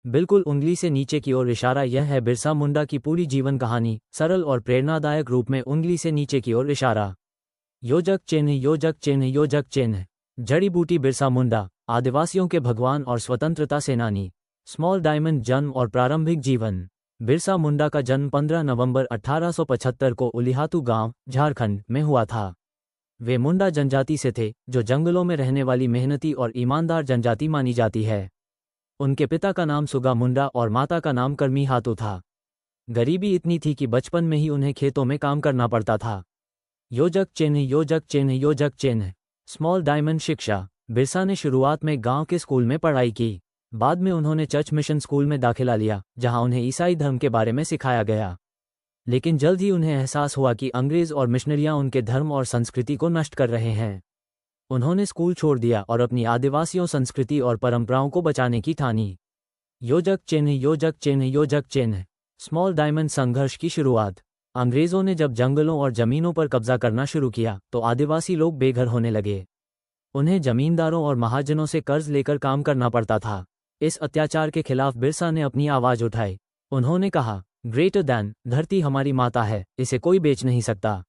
बिल्कुल उंगली से नीचे की ओर इशारा। यह है बिरसा मुंडा की पूरी जीवन कहानी, सरल और प्रेरणादायक रूप में उंगली से नीचे की ओर इशारा। योजक चिन्ह, योजक चिन्ह, योजक चिन्ह। जड़ी बूटी बिरसा मुंडा, आदिवासियों के भगवान और स्वतंत्रता सेनानी। स्मॉल डायमंड, जन्म और प्रारंभिक जीवन। बिरसा मुंडा का जन्म 15 नवंबर 1875 को उलिहातू गांव, झारखंड में हुआ था। वे मुंडा जनजाति से थे, जो जंगलों में रहने वाली मेहनती और ईमानदार जनजाति मानी जाती है। उनके पिता का नाम सुगा मुंडा और माता का नाम कर्मी हातू था। गरीबी इतनी थी कि बचपन में ही उन्हें खेतों में काम करना पड़ता था। योजक चिन्ह, योजक चिन्ह, योजक चिन्ह। स्मॉल डायमंड, शिक्षा। बिरसा ने शुरुआत में गांव के स्कूल में पढ़ाई की। बाद में उन्होंने चर्च मिशन स्कूल में दाखिला लिया, जहां उन्हें ईसाई धर्म के बारे में सिखाया गया। लेकिन जल्द ही उन्हें एहसास हुआ कि अंग्रेज और मिशनरियां उनके धर्म और संस्कृति को नष्ट कर रहे हैं। उन्होंने स्कूल छोड़ दिया और अपनी आदिवासियों संस्कृति और परंपराओं को बचाने की ठानी। योजक चिन्ह, योजक चिन्ह, योजक चिन्ह। स्मॉल डायमंड, संघर्ष की शुरुआत। अंग्रेजों ने जब जंगलों और जमीनों पर कब्जा करना शुरू किया तो आदिवासी लोग बेघर होने लगे। उन्हें जमींदारों और महाजनों से कर्ज लेकर काम करना पड़ता था। इस अत्याचार के खिलाफ बिरसा ने अपनी आवाज उठाई। उन्होंने कहा, ग्रेटर दैन, धरती हमारी माता है, इसे कोई बेच नहीं सकता।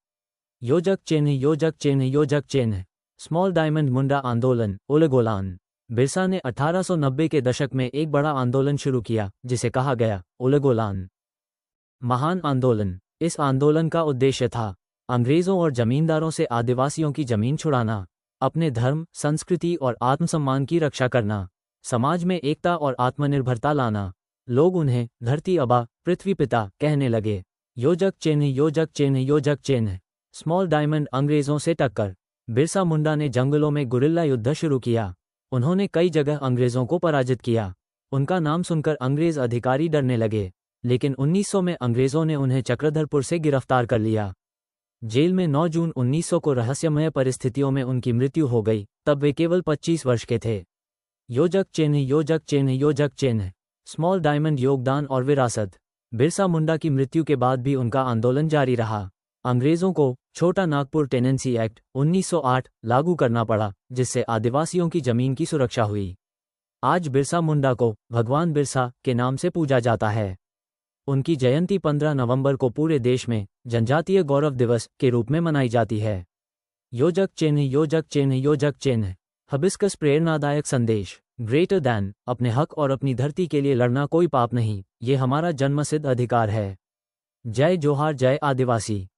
योजक चिन्ह, योजक चिन्ह, योजक चिन्ह। स्मॉल डायमंड, मुंडा आंदोलन, उलगोलान। बिरसा ने 1890 के दशक में एक बड़ा आंदोलन शुरू किया, जिसे कहा गया उलगोलान, महान आंदोलन। इस आंदोलन का उद्देश्य था अंग्रेजों और जमींदारों से आदिवासियों की जमीन छुड़ाना, अपने धर्म, संस्कृति और आत्मसम्मान की रक्षा करना, समाज में एकता और आत्मनिर्भरता लाना। लोग उन्हें धरती अबा, पृथ्वी पिता कहने लगे। योजक चिन्ह, योजक चिन्ह, योजक चिन्ह। स्मॉल डायमंड, अंग्रेजों से टक्कर। बिरसा मुंडा ने जंगलों में गुरिल्ला युद्ध शुरू किया। उन्होंने कई जगह अंग्रेजों को पराजित किया। उनका नाम सुनकर अंग्रेज अधिकारी डरने लगे, लेकिन 1900 में अंग्रेजों ने उन्हें चक्रधरपुर से गिरफ्तार कर लिया। जेल में 9 जून 1900 को रहस्यमय परिस्थितियों में उनकी मृत्यु हो गई, तब वे केवल 25 वर्ष के थे। योजक चिन्ह, योजक चिन्ह, योजक चिन्ह। स्मॉल डायमंड, योगदान और विरासत। बिरसा मुंडा की मृत्यु के बाद भी उनका आंदोलन जारी रहा। अंग्रेजों को छोटा नागपुर टेनेंसी एक्ट 1908 लागू करना पड़ा, जिससे आदिवासियों की जमीन की सुरक्षा हुई। आज बिरसा मुंडा को भगवान बिरसा के नाम से पूजा जाता है। उनकी जयंती 15 नवंबर को पूरे देश में जनजातीय गौरव दिवस के रूप में मनाई जाती है। योजक चिन्ह, योजक चिन्ह, योजक चिन्ह। हबिस्कस, प्रेरणादायक संदेश। ग्रेटर दैन, अपने हक और अपनी धरती के लिए लड़ना कोई पाप नहीं, ये हमारा जन्मसिद्ध अधिकार है। जय जोहार, जय आदिवासी।